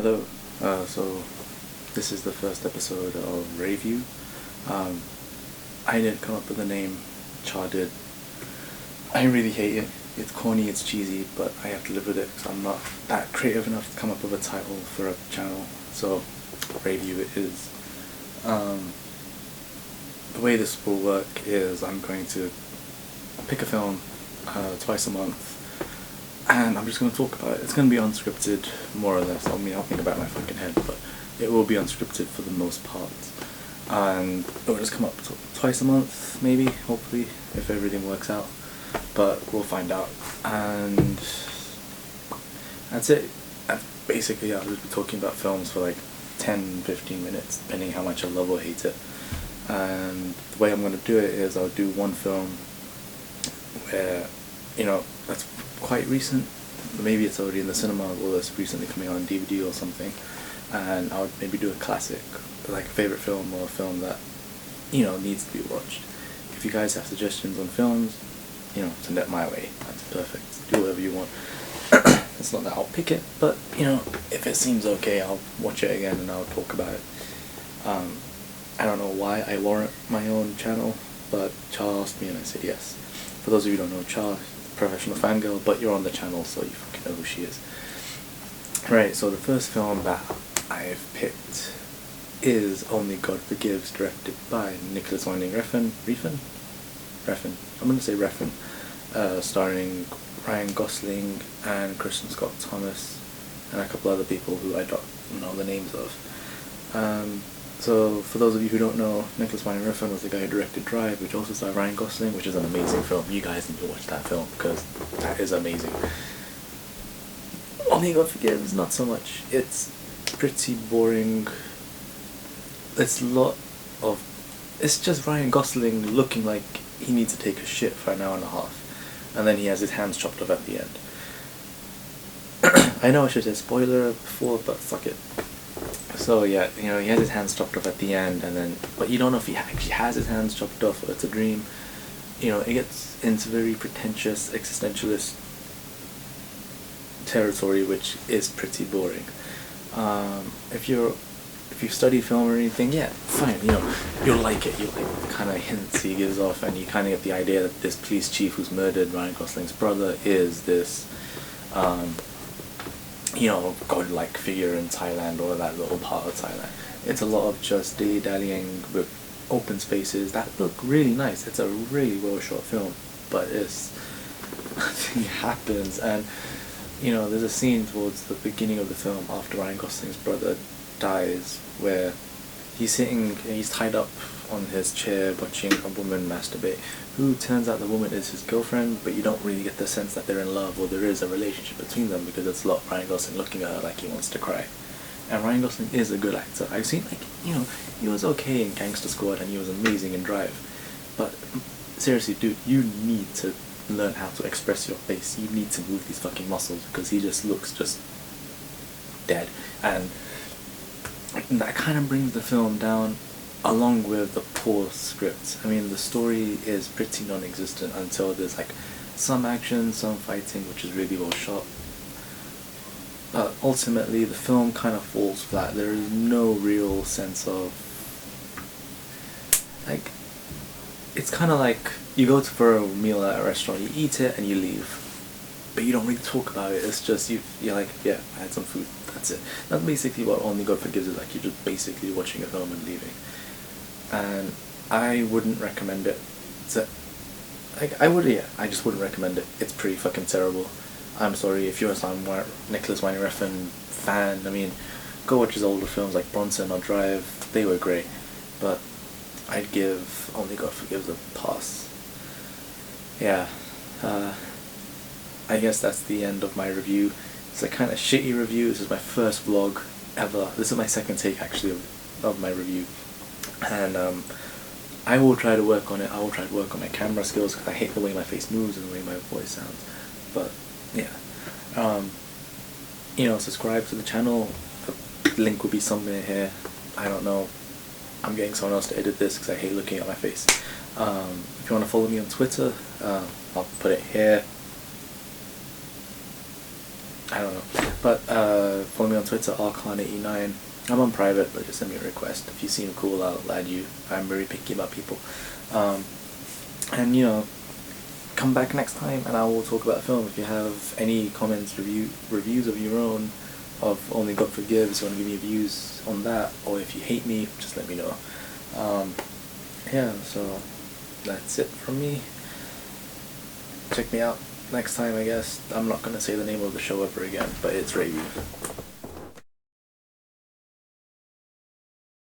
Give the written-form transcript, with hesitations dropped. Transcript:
Hello, so this is the first episode of Rayview. I didn't come up with the name, Char did. I really hate it. It's corny, it's cheesy, but I have to live with it because I'm not that creative enough to come up with a title for a channel, so Rayview it is. The way this will work is I'm going to pick a film twice a month, and I'm just going to talk about it. It's going to be unscripted, more or less. I mean, I'll think about my fucking head, but it will be unscripted for the most part. And it will just come up twice a month, maybe, hopefully, if everything works out. But we'll find out. And that's it. Basically, I'll just be talking about films for like 10-15 minutes, depending how much I love or hate it. And the way I'm going to do it is I'll do one film where, that's quite recent. Maybe it's already in the cinema or it's recently coming out on DVD or something. And I would maybe do a classic, like a favourite film or a film that, needs to be watched. If you guys have suggestions on films, send it my way. That's perfect. Do whatever you want. It's not that I'll pick it, but, if it seems okay, I'll watch it again and I'll talk about it. I don't know why I warrant my own channel, but Char asked me and I said yes. For those of you who don't know Char, professional fangirl, but you're on the channel, so you fucking know who she is. Right, so the first film that I've picked is Only God Forgives, directed by Nicolas Winding Refn. I'm going to say Refn. Starring Ryan Gosling and Kristen Scott Thomas and a couple other people who I don't know the names of. So for those of you who don't know, Nicolas Winding Refn was the guy who directed Drive, which also starred Ryan Gosling, which is an amazing film. You guys need to watch that film because that is amazing. Only God Forgives, not so much. It's pretty boring. It's just Ryan Gosling looking like he needs to take a shit for an hour and a half, and then he has his hands chopped off at the end. I know I should say spoiler before, but fuck it. So yeah, he has his hands chopped off at the end, but you don't know if he actually has his hands chopped off or it's a dream. It gets into very pretentious existentialist territory, which is pretty boring. If you study film or anything, yeah, fine, you'll like it. You like the kind of hints he gives off, and you kind of get the idea that this police chief who's murdered Ryan Gosling's brother is this godlike figure in Thailand, or that little part of Thailand. It's a lot of just dilly-dallying with open spaces that look really nice. It's a really well shot film, but nothing happens. And there's a scene towards the beginning of the film after Ryan Gosling's brother dies where he's tied up on his chair watching a woman masturbate, who turns out the woman is his girlfriend, but you don't really get the sense that they're in love or there is a relationship between them, because it's a lot of Ryan Gosling looking at her like he wants to cry. And Ryan Gosling is a good actor. I've seen, he was okay in Gangster Squad and he was amazing in Drive, but seriously, dude, you need to learn how to express your face. You need to move these fucking muscles, because he just looks just dead. And that kind of brings the film down, along with the poor script. I mean, the story is pretty non-existent until there's some action, some fighting, which is really well shot. But ultimately, the film kind of falls flat. There is no real sense of, it's kind of like you go for a meal at a restaurant, you eat it and you leave, but you don't really talk about it. It's just you're like, yeah, I had some food, that's it. That's basically what Only God Forgives is like. You're just basically watching a film and leaving. And I wouldn't recommend it. I just wouldn't recommend it. It's pretty fucking terrible. I'm sorry if you're a Nicolas Winding Refn fan. I mean, go watch his older films like Bronson or Drive. They were great, but I'd give Only God Forgives a pass. Yeah, I guess that's the end of my review. It's a kind of shitty review. This is my first vlog ever. This is my second take actually of my review. And I will try to work on it. I will try to work on my camera skills, because I hate the way my face moves and the way my voice sounds. But yeah, subscribe to the channel. The link will be somewhere here. I don't know. I'm getting someone else to edit this because I hate looking at my face. If you want to follow me on Twitter, I'll put it here. I don't know. But follow me on Twitter, Archon89. I'm on private, but just send me a request. If you seem cool, I'll add you. I'm very picky about people. And, you know, come back next time and I will talk about film. If you have any comments, reviews of your own, of Only God Forgives, you want to give me views on that, or if you hate me, just let me know. Yeah, so that's it from me. Check me out next time, I guess. I'm not going to say the name of the show ever again, but it's Rayview.